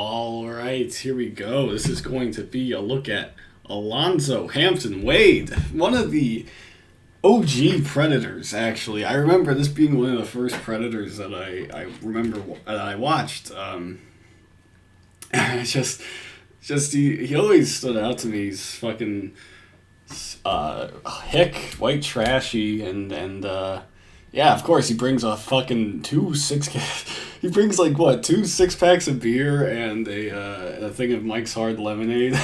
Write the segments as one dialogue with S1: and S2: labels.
S1: All right, here we go. This is going to be a look at Alonzo Hampton Wade, one of the OG Predators, actually. I remember this being one of the first Predators that I remember that I watched. It's just he always stood out to me. He's fucking hick, white trashy, and yeah, of course he brings a fucking he brings like what, 2 6-packs of beer and a thing of Mike's Hard Lemonade.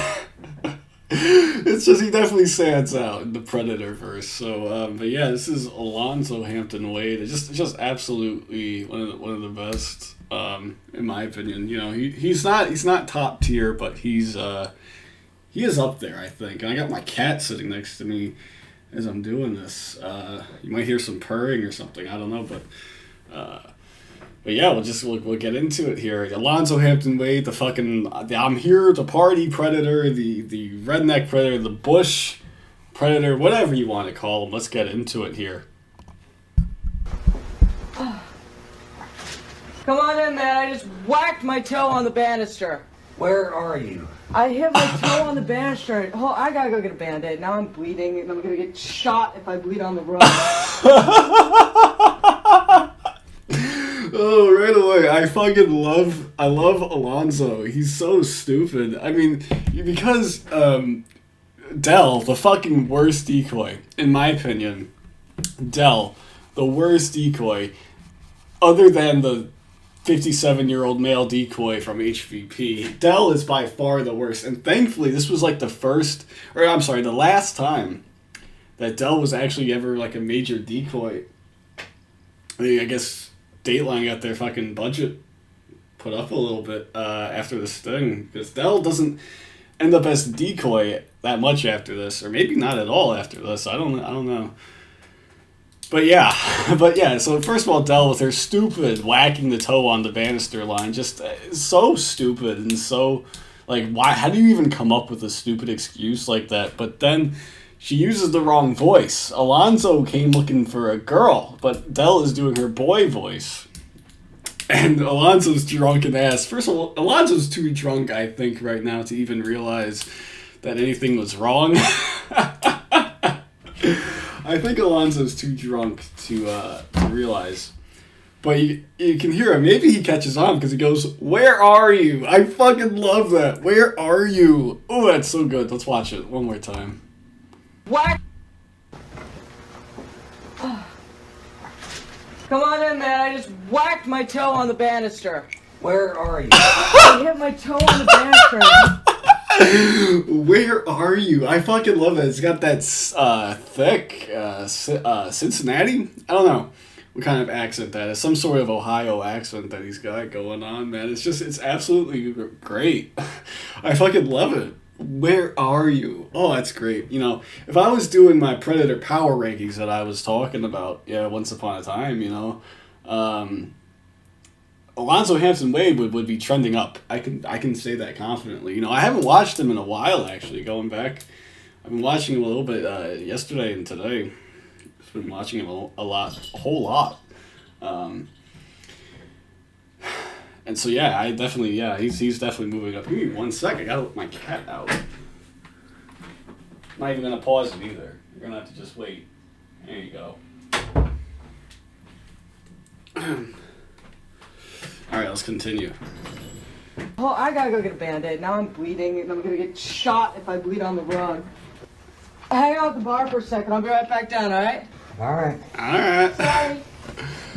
S1: It's just he definitely stands out in the Predator verse. So, but yeah, this is Alonzo Hampton Wade. It's just absolutely one of the best, in my opinion. You know, he's not top tier, but he is up there, I think. And I got my cat sitting next to me as I'm doing this. You might hear some purring or something. I don't know, but yeah, we'll get into it here. Alonzo Hampton Wade, the I'm here to party Predator, the redneck Predator, the bush Predator, whatever you want to call him. Let's get into it here.
S2: Come on in, man. I just whacked my toe on the banister.
S3: Where are you?
S2: I hit my toe on the banister. Oh, I gotta go get a Band-Aid. Now I'm bleeding, and I'm gonna get shot if I bleed on the road.
S1: Oh, right away. I love Alonzo. He's so stupid. I mean, because Dell, the fucking worst decoy, in my opinion. Dell, the worst decoy, other than the 57-year-old male decoy from HVP. Dell is by far the worst. And thankfully, this was like the last time that Dell was actually ever like a major decoy. I guess Dateline got their fucking budget put up a little bit after this thing, because Dell doesn't end up as a decoy that much after this, or maybe not at all after this. I don't know. But yeah, so first of all, Dell with her stupid whacking the toe on the banister line, just so stupid and so, like, why? How do you even come up with a stupid excuse like that? But then she uses the wrong voice. Alonzo came looking for a girl, but Dell is doing her boy voice. And Alonzo's drunken ass. First of all, Alonzo's too drunk, I think, right now to even realize that anything was wrong. I think Alonzo's too drunk to realize. But you can hear him. Maybe he catches on because he goes, "Where are you?" I fucking love that. Where are you? Oh, that's so good. Let's watch it one more time.
S2: Whack! Come on in, man. I just whacked my toe on the banister.
S3: Where are you?
S2: I hit my toe on the banister.
S1: Where are you? I fucking love that. It's got that thick Cincinnati? I don't know what kind of accent that is. Some sort of Ohio accent that he's got going on, man. It's absolutely great. I fucking love it. Where are you? Oh, that's great. You know, if I was doing my Predator power rankings that I was talking about, once upon a time, Alonzo Hampton Wade would be trending up. I can say that confidently. You know, I haven't watched him in a while, actually, going back. I've been watching him a little bit yesterday and today. I've been watching him a whole lot. And so, yeah, he's definitely moving up. Give me 1 second. I gotta let my cat out. I'm not even gonna pause it either. You're gonna have to just wait. There you go. Alright, let's continue.
S2: Oh, I gotta go get a Band-Aid. Now I'm bleeding, and I'm gonna get shot if I bleed on the road. Hang out at the bar for a second. I'll be right back down, alright?
S1: Alright.
S2: Sorry.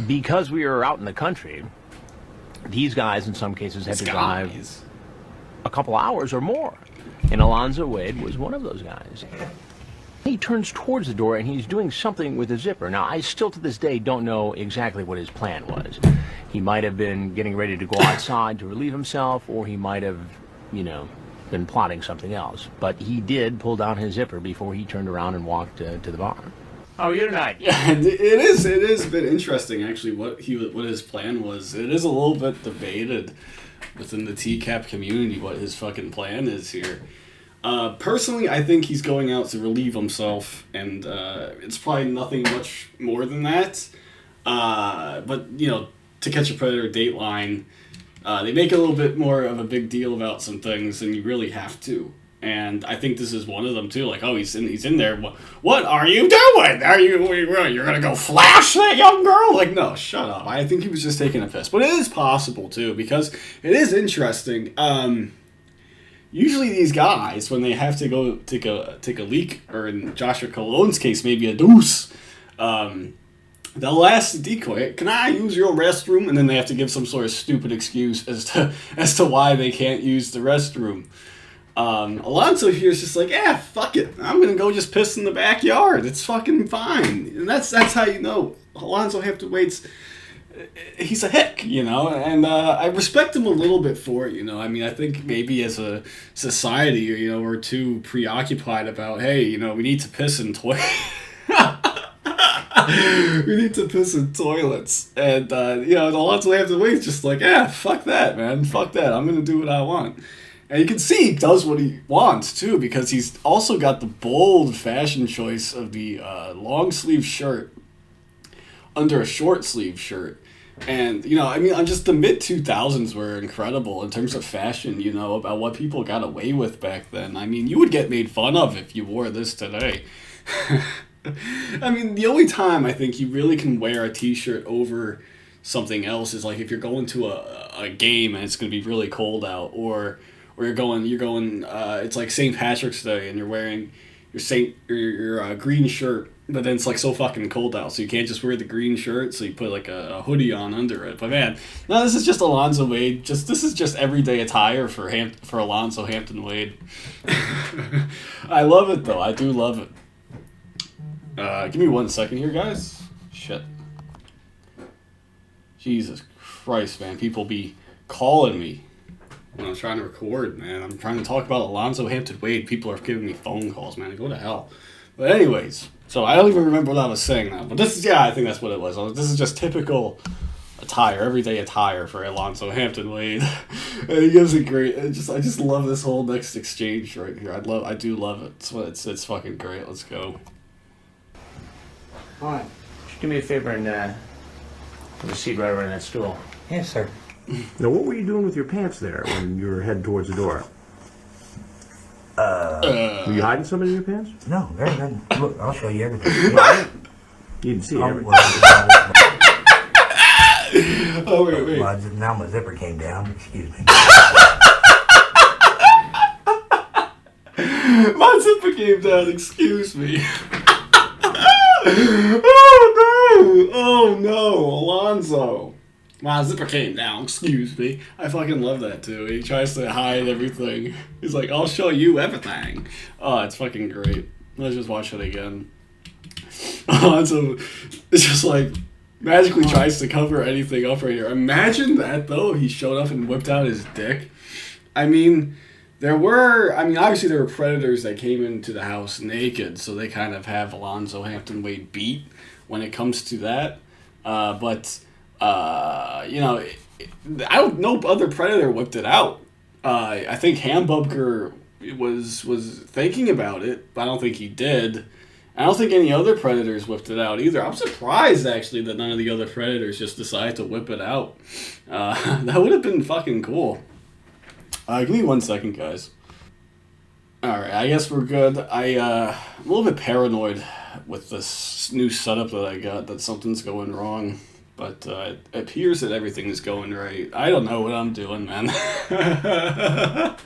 S4: Because we were out in the country, these guys in some cases had to drive a couple hours or more. And Alonzo Wade was one of those guys. He turns towards the door and he's doing something with the zipper. Now, I still to this day don't know exactly what his plan was. He might have been getting ready to go outside to relieve himself, or he might have, been plotting something else. But he did pull down his zipper before he turned around and walked to the bar. How are you tonight?
S1: Yeah, it is a bit interesting, actually, what his plan was. It is a little bit debated within the TCAP community what his fucking plan is here. Personally, I think he's going out to relieve himself, and it's probably nothing much more than that. But, To Catch a Predator, Dateline, They make a little bit more of a big deal about some things than you really have to. And I think this is one of them too. Like, oh, he's in there. What are you doing? You're gonna go flash that young girl? Like, no, shut up. I think he was just taking a piss. But it is possible too, because it is interesting. Usually these guys, when they have to go take a leak, or in Joshua Cologne's case, maybe a deuce, they'll ask the decoy, "Can I use your restroom?" And then they have to give some sort of stupid excuse as to why they can't use the restroom. Alonzo here is just like, fuck it. I'm gonna go just piss in the backyard. It's fucking fine. And that's how you know Alonzo Hampton Wade's, he's a hick, you know, and I respect him a little bit for it, you know. I mean, I think maybe as a society, you know, we're too preoccupied about, hey, you know, we need to piss in toilets. We need to piss in toilets. And, you know, Alonzo Hampton Wade's just like, fuck that, man. Fuck that. I'm gonna do what I want. And you can see he does what he wants, too, because he's also got the bold fashion choice of the long sleeve shirt under a short sleeve shirt. And, you know, I mean, just the mid-2000s were incredible in terms of fashion, you know, about what people got away with back then. I mean, you would get made fun of if you wore this today. I mean, the only time I think you really can wear a t-shirt over something else is, like, if you're going to a game and it's going to be really cold out, or you're going it's like St. Patrick's Day and you're wearing your green shirt, but then it's like so fucking cold out, so you can't just wear the green shirt, so you put like a hoodie on under it. But man, no, this is just Alonzo Wade. This is just everyday attire for Alonzo Hampton Wade. I love it though. I do love it. Give me 1 second here, guys. Shit. Jesus Christ, man. People be calling me when I'm trying to record, man. I'm trying to talk about Alonzo Hampton Wade. People are giving me phone calls, man. Go to hell. But anyways, so I don't even remember what I was saying now. But this is, I think that's what it was. This is just typical attire, everyday attire for Alonzo Hampton Wade. And he gives a great. I just love this whole next exchange right here. I do love it. It's fucking great. Let's go.
S3: All right.
S4: Just do me a favor and have a seat right over in that stool.
S3: Yes, sir.
S4: Now, what were you doing with your pants there when you were heading towards the door? Were you hiding something in your pants?
S3: No, very good. Look, I'll show you everything.
S4: You didn't see everything.
S1: Oh, wait.
S3: Well, now my zipper came down. Excuse me.
S1: My zipper came down, excuse me. Oh no, Alonzo. My zipper came down, excuse me. I fucking love that too. He tries to hide everything. He's like, I'll show you everything. Oh, it's fucking great. Let's just watch it again. Alonzo is just like magically tries to cover anything up right here. Imagine that though. He showed up and whipped out his dick. I mean, obviously there were predators that came into the house naked, so they kind of have Alonzo Hampton Wade beat when it comes to that. You know, I don't know other predator whipped it out. I think Hamburger was thinking about it, but I don't think he did. I don't think any other predators whipped it out either. I'm surprised actually that none of the other predators just decided to whip it out. That would have been fucking cool. Give me 1 second, guys. Alright, I guess we're good. I'm a little bit paranoid with this new setup that I got, that something's going wrong. But it appears that everything is going right. I don't know what I'm doing, man.
S4: Just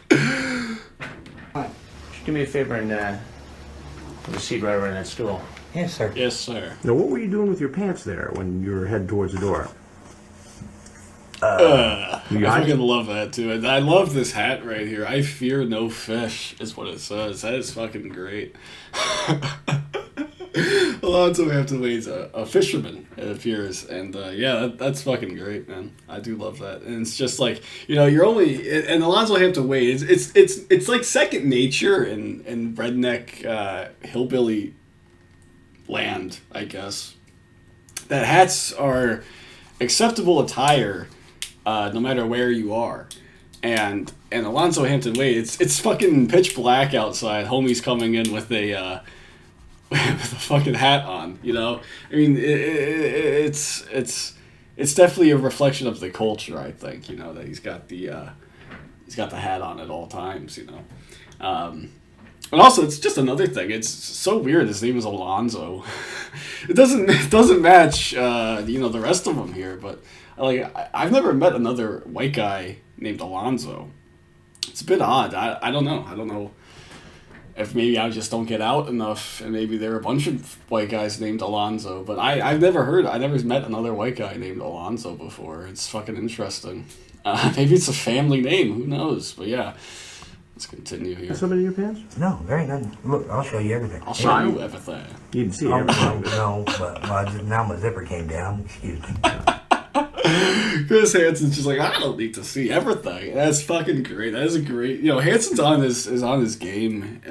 S4: do me a favor and have a seat right over in that stool.
S3: Yes, sir.
S1: Yes, sir.
S4: Now, what were you doing with your pants there when you were heading towards the door?
S1: I fucking love that too. And I love this hat right here. I fear no fish is what it says. That is fucking great. Alonzo Hampton Wade's a fisherman, it appears, and that's fucking great, man. I do love that, and it's just like, you know, you're only, and Alonzo Hampton Wade, it's like second nature in redneck hillbilly land, I guess. That hats are acceptable attire, no matter where you are, and Alonzo Hampton Wade, it's fucking pitch black outside. Homie's coming in with a with a fucking hat on, you know. I mean, it's it's definitely a reflection of the culture. I think that he's got the hat on at all times. And also, it's just another thing. It's so weird. His name is Alonzo. It doesn't match the rest of them here. But I've never met another white guy named Alonzo. It's a bit odd. I don't know. I don't know if maybe I just don't get out enough, and maybe there are a bunch of white guys named Alonzo. But I never met another white guy named Alonzo before. It's fucking interesting. Maybe it's a family name. Who knows? But yeah. Let's continue here.
S5: Somebody in your pants?
S3: No, there ain't nothing. Look, I'll show you everything.
S1: I'll show you everything.
S5: You can see
S3: Oh,
S5: everything.
S3: no, but now my zipper came down. Excuse me.
S1: Chris Hansen's just like, I don't need to see everything. That's fucking great. That is a great. Hansen's on his game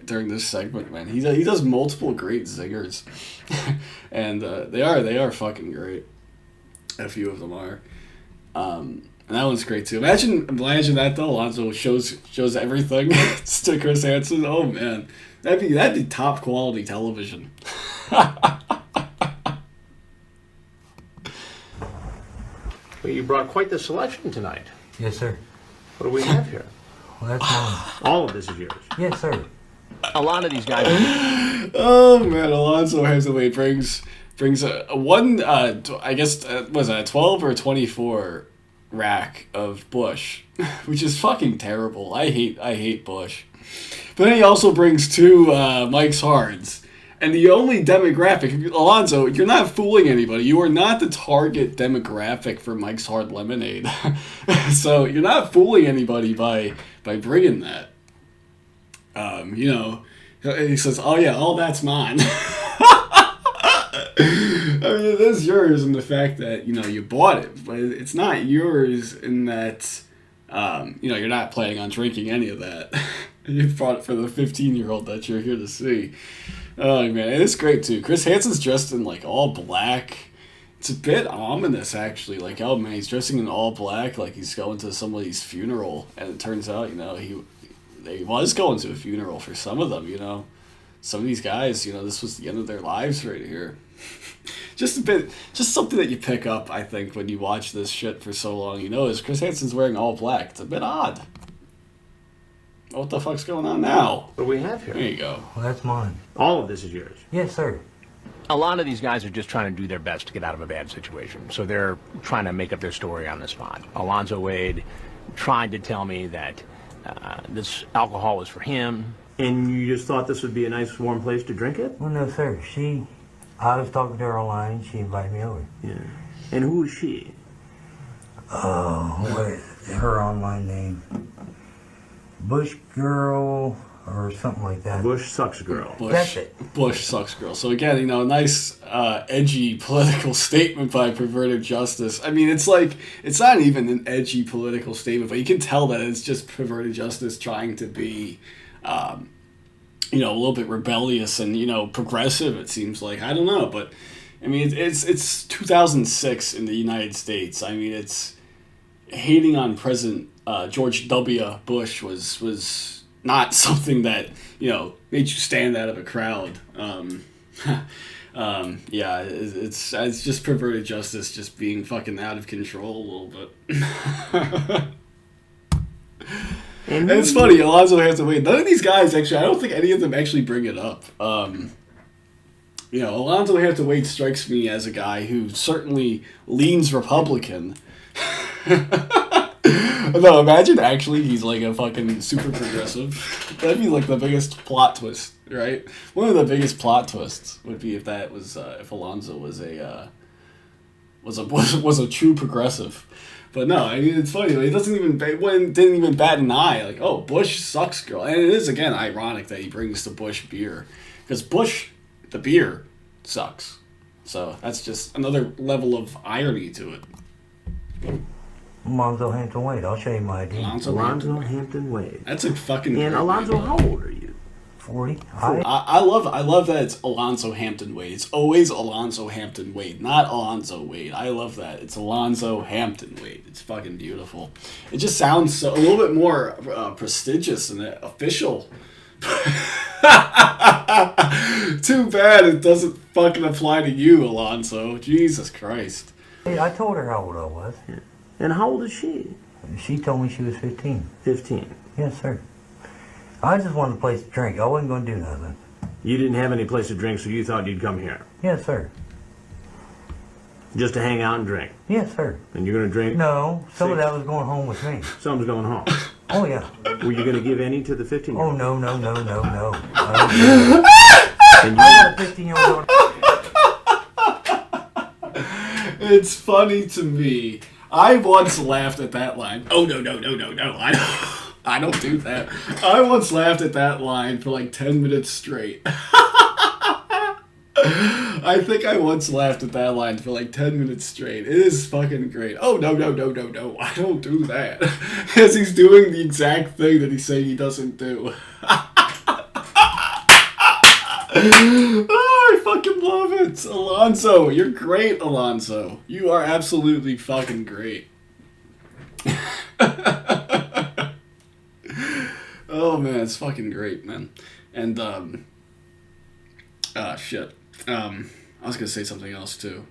S1: during this segment, man. He does multiple great zingers, and they are fucking great. A few of them are. And that one's great too. Imagine that though. Alonzo shows everything to Chris Hansen. Oh man, that'd be top quality television.
S4: Well, you brought quite the selection tonight.
S3: Yes, sir.
S4: What do we have here?
S3: Well, that's mine.
S4: All of this is yours.
S3: Yes, sir.
S4: A lot of these guys.
S1: Oh man, Alonzo Hathaway brings a one. I guess was that 12 or 24 rack of Bush, which is fucking terrible. I hate Bush. But then he also brings 2 Mike's Hards. And the only demographic, Alonzo, you're not fooling anybody. You are not the target demographic for Mike's Hard Lemonade. So you're not fooling anybody by bringing that. He says, oh yeah, all that's mine. I mean, it is yours in the fact that, you bought it, but it's not yours in that, you're not planning on drinking any of that. You bought it for the 15-year-old that you're here to see. Oh, man, it's great, too. Chris Hansen's dressed in, all black. It's a bit ominous, actually. Oh, man, he's dressing in all black like he's going to somebody's funeral. And it turns out, he was going to a funeral for some of them, Some of these guys, this was the end of their lives right here. Just something that you pick up, I think, when you watch this shit for so long, is Chris Hansen's wearing all black. It's a bit odd. What the fuck's going on now?
S4: What do we have here?
S1: There you go.
S3: Well, that's mine.
S4: All of this is yours.
S3: Yes, sir.
S4: A lot of these guys are just trying to do their best to get out of a bad situation. So they're trying to make up their story on the spot. Alonzo Wade tried to tell me that this alcohol was for him.
S5: And you just thought this would be a nice warm place to drink it?
S3: Well, no, sir. I was talking to her online, and she invited me over.
S5: Yeah. And who is she?
S3: What is her online name? Bush Girl or something like that.
S5: Bush Sucks Girl.
S3: That's it.
S1: Bush sucks girl. So again, a nice edgy political statement by Perverted Justice. I mean, it's not even an edgy political statement, but you can tell that it's just Perverted Justice trying to be a little bit rebellious and, progressive, it seems like. I don't know, but, I mean, it's 2006 in the United States. I mean, it's hating on President George W. Bush was not something that, made you stand out of a crowd. Yeah, it's just Perverted Justice just being fucking out of control a little bit. And it's funny, Alonzo Hathaway. None of these guys actually. I don't think any of them actually bring it up. Alonzo Hathaway strikes me as a guy who certainly leans Republican. No, imagine actually he's a fucking super progressive. That'd be the biggest plot twist, right? One of the biggest plot twists would be if that was if Alonzo was a true progressive. But no, I mean, it's funny. He didn't even bat an eye. Oh, Bush sucks, girl. And it is, again, ironic that he brings the Bush beer. Because Bush, the beer, sucks. So that's just another level of irony to it.
S3: Alonzo Hampton Wade. I'll show you my ID.
S5: Alonzo Hampton Wade.
S1: That's a fucking...
S5: And Alonzo, how old are you?
S3: 40.
S1: I love that it's Alonzo Hampton Wade. It's always Alonzo Hampton Wade, not Alonzo Wade. I love that. It's Alonzo Hampton Wade. It's fucking beautiful. It just sounds a little bit more prestigious and official. Too bad it doesn't fucking apply to you, Alonzo. Jesus Christ.
S3: Hey, I told her how old I was.
S5: And how old is she?
S3: She told me she was 15.
S5: 15.
S3: Yes, sir. I just wanted a place to drink. I wasn't going to do nothing.
S5: You didn't have any place to drink, so you thought you'd come here.
S3: Yes, sir.
S5: Just to hang out and drink.
S3: Yes, sir.
S5: And you're going to drink?
S3: No, some of that was going home with me.
S5: Someone's going home.
S3: Oh, yeah.
S5: Were you going to give any to the 15-year-old?
S3: Oh, no. I don't do that.
S5: And
S3: I got a 15-year-old daughter.
S1: It's funny to me. I once laughed at that line. Oh, no. I don't do that. I once laughed at that line for like 10 minutes straight. I think I once laughed at that line for like 10 minutes straight. It is fucking great. Oh, no. I don't do that. As he's doing the exact thing that he's saying he doesn't do. Oh, I fucking love it. Alonzo, you're great, Alonzo. You are absolutely fucking great. Oh, man, it's fucking great, man. And, shit. I was gonna say something else, too.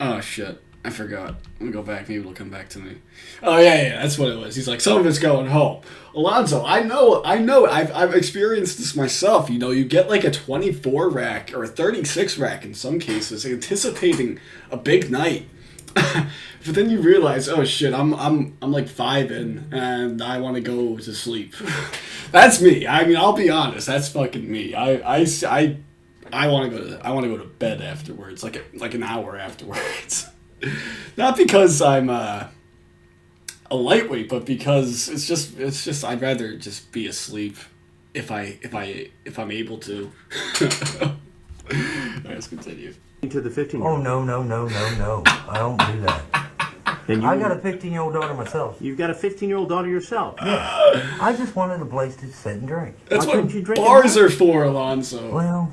S1: Oh, shit. I forgot. I'm gonna go back. Maybe it'll come back to me. Oh, yeah, that's what it was. He's like, some of it's going home. Alonzo, I know. I've experienced this myself. You know, you get like a 24 rack or a 36 rack in some cases, anticipating a big night. But then you realize, oh shit, I'm like 5 in, and I want to go to sleep. That's me. I mean, I'll be honest. That's fucking me. I want to go to bed afterwards, like an hour afterwards. Not because I'm a lightweight, but because it's just I'd rather just be asleep if I'm able to. Alright, let's continue.
S5: to the 15-year-old.
S3: Oh, no. I don't do that.
S5: And
S3: I got a 15-year-old daughter myself.
S5: You've got a 15-year-old daughter yourself.
S3: Yeah. I just wanted a place to sit and drink.
S1: That's
S5: Why
S1: what
S5: couldn't you drink
S1: bars
S5: in
S1: are for, Alonzo.
S3: Well,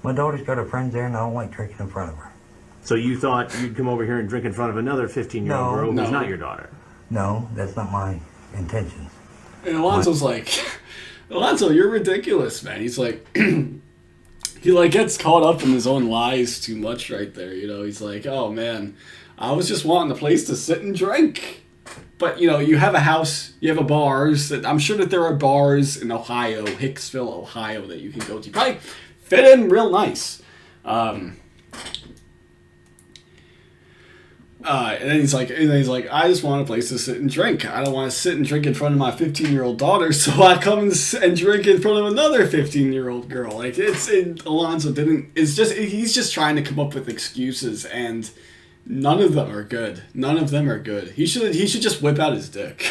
S3: my daughter's got her friends there, and I don't like drinking in front of her.
S5: So you thought you'd come over here and drink in front of another 15-year-old
S3: No.
S5: girl who's
S1: No.
S5: not your daughter.
S3: No, that's not my intentions.
S1: And Alonzo's like, Alonzo, you're ridiculous, man. He's like, he like gets caught up in his own lies too much right there. You know, he's like, oh man, I was just wanting a place to sit and drink. But you know, you have a house, you have a bars. I'm sure that there are bars in Ohio, Hicksville, Ohio, that you can go to. Probably fit in real nice. And then he's like, I just want a place to sit and drink. I don't want to sit and drink in front of my 15-year-old daughter, so I come and drink in front of another 15-year-old girl. Like Alonzo didn't. He's just trying to come up with excuses, and none of them are good. He should just whip out his dick.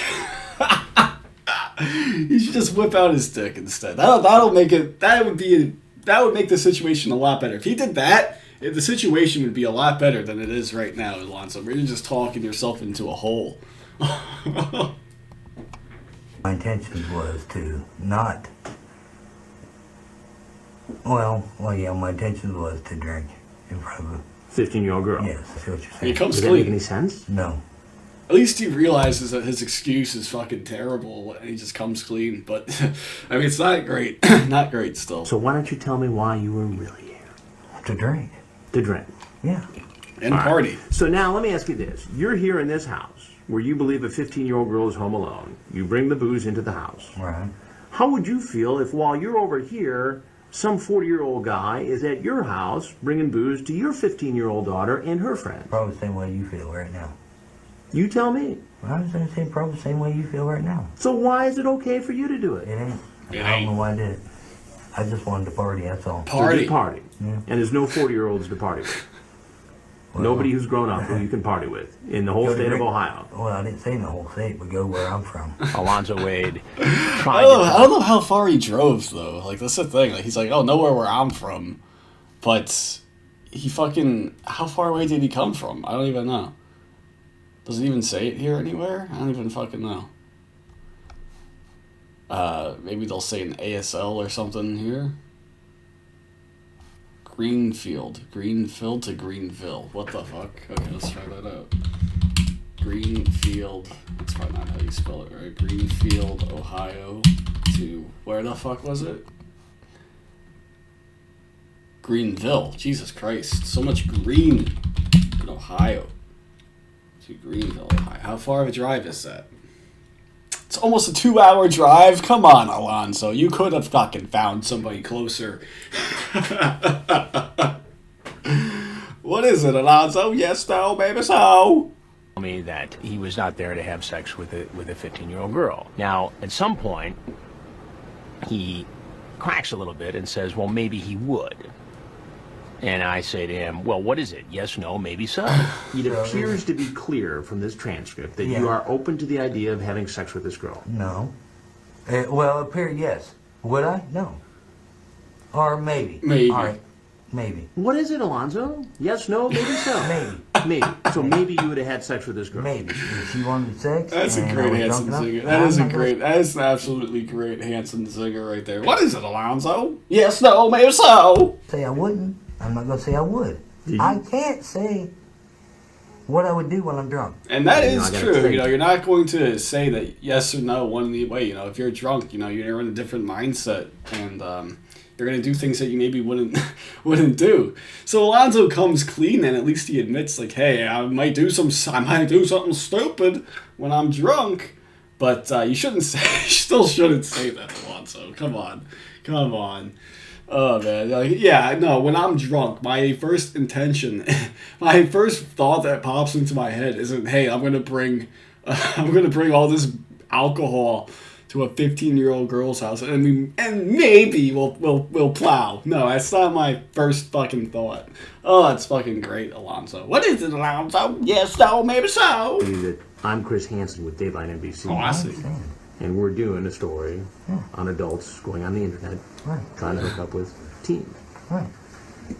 S1: He should just whip out his dick instead. That'll make it. That would make the situation a lot better. If he did that, the situation would be a lot better than it is right now, Alonzo. You're just talking yourself into a hole.
S3: My intention was to not... Well, yeah, my intention was to drink in front of a...
S5: 15-year-old girl.
S3: Yes, I see what you're
S1: He
S3: saying.
S1: comes
S5: Does that make
S1: clean.
S5: any sense?
S3: No.
S1: At least he realizes that his excuse is fucking terrible, and he just comes clean. But I mean, it's not great. Not great still.
S5: So why don't you tell me why you were really here?
S3: To drink.
S5: To drink.
S3: Yeah.
S1: And
S5: All right.
S1: party.
S5: So now let me ask you this. You're here in this house where you believe a 15-year-old girl is home alone. You bring the booze into the house.
S3: Right.
S5: How would you feel if while you're over here, some 40-year-old guy is at your house bringing booze to your 15-year-old daughter and her friends?
S3: Probably the same way you feel right now.
S5: You tell me.
S3: I was going to say probably the same way you feel right now.
S5: So why is it okay for you to do it?
S3: It ain't.
S1: It
S3: I don't
S1: ain't.
S3: know why I did it. I just wanted to party, that's all.
S1: Party.
S5: So party.
S3: Yeah.
S5: And there's no 40-year-olds to party with.
S3: Well,
S5: Nobody who's grown up who you can party with in the whole
S3: go to
S5: state of
S3: drink-
S5: Ohio.
S3: Well, I didn't say in the whole state, but go where I'm from.
S4: Alonzo Wade
S1: I
S4: tried
S1: don't know how far he drove though. Like that's the thing. Like he's like, oh, nowhere where I'm from, but he fucking. How far away did he come from? I don't even know. Does it even say it here anywhere? I don't even fucking know. Maybe they'll say an ASL or something here. Greenfield to Greenville. What the fuck? Okay, let's try that out. Greenfield. That's probably not how you spell it, right? Greenfield, Ohio to where the fuck was it? Greenville. Jesus Christ. So much green in Ohio. to Greenville. How far of a drive is that? It's almost a 2-hour drive. Come on, Alonzo. You could have fucking found somebody closer. What is it, Alonzo? Yes, no, maybe so.
S4: Me that he was not there to have sex with a 15-year-old girl. Now, at some point, he cracks a little bit and says, well, maybe he would. And I say to him, well, what is it? Yes, no, maybe so.
S5: It appears to be clear from this transcript that you are open to the idea of having sex with this girl.
S3: No. Well, appear yes. Would I? No. Or maybe.
S1: Maybe.
S3: All right. Maybe.
S5: What is it, Alonzo? Yes, no, maybe so.
S3: Maybe.
S5: Maybe. So maybe you would have had sex with this girl.
S3: Maybe. If she wanted sex.
S1: That's a
S3: and
S1: great
S3: I was
S1: Hanson
S3: drunk
S1: singer.
S3: enough,
S1: That is
S3: I'm
S1: a
S3: not
S1: great. That is an absolutely great Hanson singer right there. What is it, Alonzo? Yes, no, maybe so.
S3: gonna say I wouldn't. I'm not going to say I would. I can't say what I would do when I'm drunk.
S1: And that
S5: You know,
S1: is
S5: I gotta
S1: true.
S5: think.
S1: You know, you're not going to say that yes or no one way. You know, if you're drunk, you know, you're in a different mindset, and you're going to do things that you maybe wouldn't do. So Alonzo comes clean, and at least he admits, like, hey, I might do something stupid when I'm drunk, but you shouldn't say. You still shouldn't say that, Alonzo. Come on. Oh man, like, yeah, no. When I'm drunk, my first intention, my first thought that pops into my head isn't, "Hey, I'm gonna bring all this alcohol to a 15-year-old girl's house, and maybe we'll plow." No, that's not my first fucking thought. Oh, that's fucking great, Alonzo. What is it, Alonzo? Yes, no, maybe so.
S5: I'm Chris Hansen with Dateline NBC.
S1: Oh, I see.
S5: And we're doing a story on adults going on the internet, trying to hook up with teens.
S3: Right.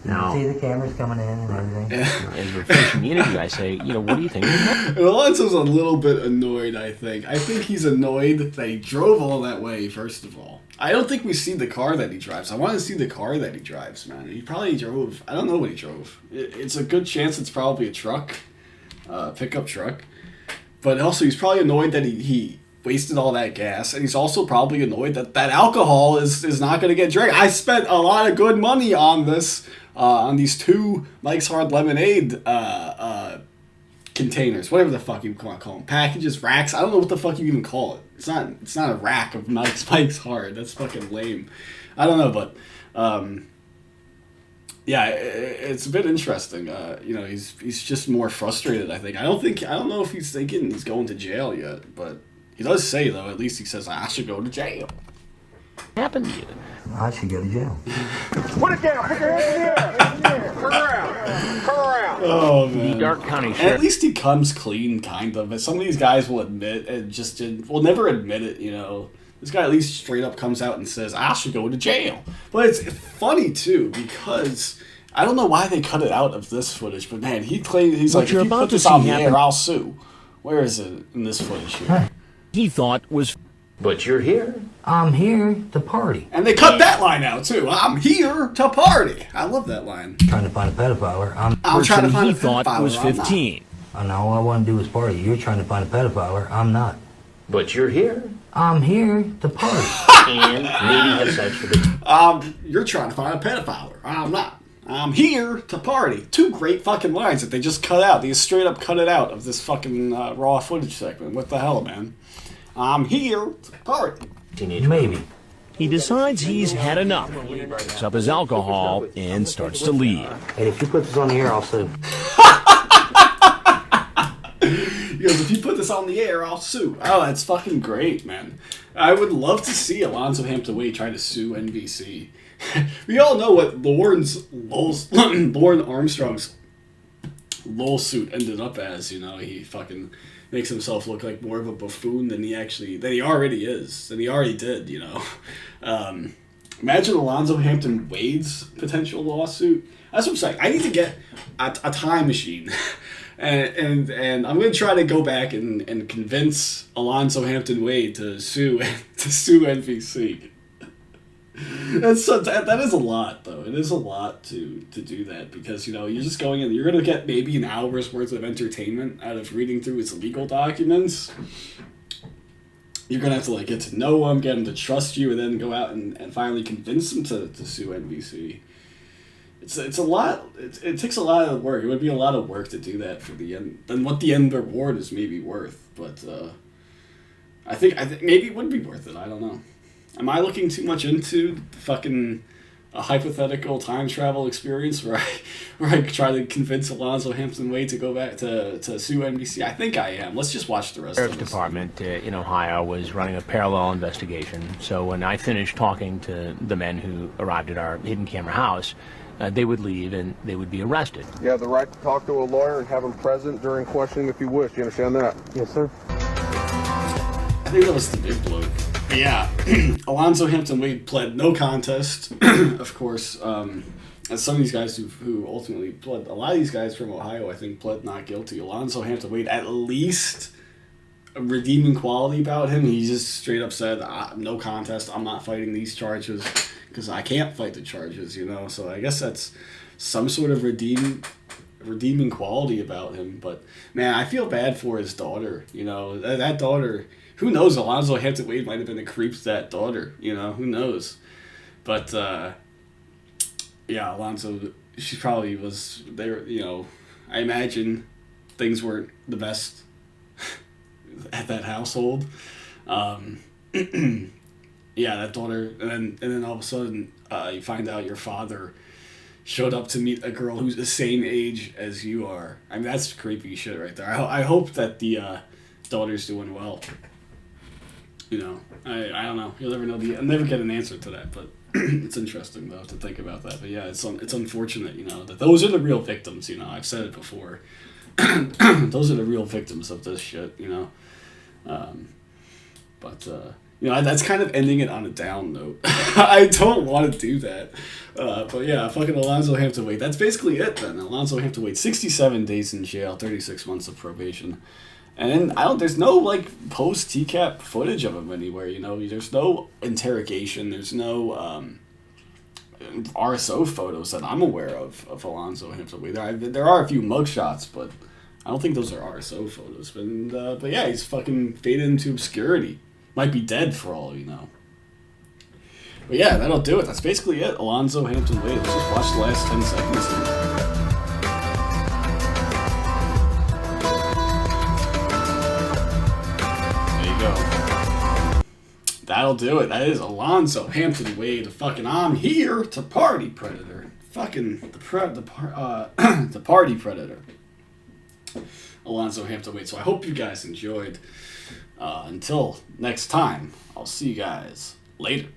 S5: Now,
S3: See the cameras coming in and everything.
S4: As we're finishing the interview, I say, what do you think?
S1: And Alonzo's a little bit annoyed, I think. I think he's annoyed that he drove all that way, first of all. I don't think we see the car that he drives. I want to see the car that he drives, man. He probably drove... I don't know what he drove. It's a good chance it's probably a truck. Pickup truck. But also, he's probably annoyed that he wasted all that gas, and he's also probably annoyed that alcohol is not going to get drank. I spent a lot of good money on this, on these 2 Mike's Hard Lemonade containers, whatever the fuck you want to call them, packages, racks. I don't know what the fuck you even call it. It's not a rack of Mike's Hard. That's fucking lame. I don't know, but yeah, it's a bit interesting. You know, he's just more frustrated, I think. I don't know if he's thinking he's going to jail yet, but he does say, though, at least he says, I should go to jail.
S4: Happened to you?
S3: I should go to jail.
S6: Put it down. Put your hands in the air. Turn around. Turn around.
S1: Oh, man.
S4: The Dark County
S1: And
S4: Sheriff.
S1: at least he comes clean, kind of. Some of these guys will admit, will never admit it, you know. This guy at least straight up comes out and says, I should go to jail. But it's funny, too, because I don't know why they cut it out of this footage, but man, he's like, if you put this on the air, I'll sue. Where is it in this footage here?
S4: He thought was...
S5: but you're here.
S3: I'm here to party.
S1: And they cut that line out, too. I'm here to party. I love that line.
S3: Trying to find a pedophile.
S1: I'm trying to find
S4: he
S1: a
S4: thought
S1: pedophile,
S4: was
S1: I'm not.
S4: 15.
S3: And all I want to do is party. You're trying to find a pedophile. I'm not.
S5: But you're here.
S3: I'm here to party.
S5: And maybe have sex with it.
S1: You're trying to find a pedophile. I'm not. I'm here to party. 2 great fucking lines that they just cut out. They just straight up cut it out of this fucking raw footage segment. What the hell, man? I'm here to party.
S5: Teenage
S3: Maybe.
S4: He decides he's had enough, picks up his alcohol, and starts to leave.
S3: Hey, if you put this on the air, I'll sue.
S1: He goes, if you put this on the air, I'll sue. Oh, that's fucking great, man. I would love to see Alonzo Hampton Wade try to sue NBC. We all know what Lauren Armstrong's lawsuit ended up as. You know, he fucking makes himself look like more of a buffoon than he already is, than he already did. You know, imagine Alonzo Hampton Wade's potential lawsuit. That's what I'm saying. I need to get a time machine. And I'm gonna try to go back and convince Alonzo Hampton Wade to sue NBC. That is a lot, though. It is a lot to do that, because, you know, you're just going in. You're gonna get maybe an hour's worth of entertainment out of reading through his legal documents. You're gonna have to get to know him, get him to trust you, and then go out and finally convince him to sue NBC. it's a lot. It takes a lot of work. It would be a lot of work to do that for the end than what the end reward is maybe worth. But I think maybe it would be worth it. I don't know. Am I looking too much into fucking a hypothetical time travel experience where I try to convince Alonzo Hampton Wade to go back to sue NBC? I think I am. Let's just watch the rest of
S4: Sheriff's
S1: this.
S4: Department in Ohio was running a parallel investigation. So when I finished talking to the men who arrived at our hidden camera house, they would leave and they would be arrested.
S6: You have the right to talk to a lawyer and have him present during questioning if you wish. You understand that?
S3: Yes, sir.
S1: I think that was the big bloke. But yeah, Alonzo Hampton Wade pled no contest, of course. As some of these guys who ultimately pled, a lot of these guys from Ohio, I think, pled not guilty. Alonzo Hampton Wade, at least a redeeming quality about him. He just straight up said, no contest, I'm not fighting these charges because I can't fight the charges, you know. So I guess that's some sort of redeeming quality about him. But man, I feel bad for his daughter, you know. That daughter, who knows, Alonzo Hampton Wade might have been a creep to that daughter, you know, who knows. But yeah, Alonzo, she probably was there, you know. I imagine things weren't the best at that household. Yeah, that daughter, and then all of a sudden you find out your father showed up to meet a girl who's the same age as you are. I mean, that's creepy shit right there. I hope that the daughter's doing well. You know, I don't know. You'll never know. I'll never get an answer to that, but it's interesting though to think about that. But yeah, it's unfortunate, you know, that those are the real victims. You know, I've said it before. Those are the real victims of this shit. You know, but you know, that's kind of ending it on a down note. I don't want to do that. But yeah, fucking Alonzo Hampton Wade. That's basically it then. Alonzo Hampton Wade, 67 days in jail, 36 months of probation. And there's no like post TCAP footage of him anywhere, you know. There's no interrogation. There's no RSO photos that I'm aware of Alonzo Hampton Wade. There are a few mugshots, but I don't think those are RSO photos. But yeah, he's fucking faded into obscurity. Might be dead for all you know. But yeah, that'll do it. That's basically it. Alonzo Hampton Wade. Let's just watch the last 10 seconds here. That'll do it. That is Alonzo Hampton Wade. Fucking I'm here to party predator. Fucking the party predator. Alonzo Hampton Wade. So I hope you guys enjoyed. Until next time, I'll see you guys later.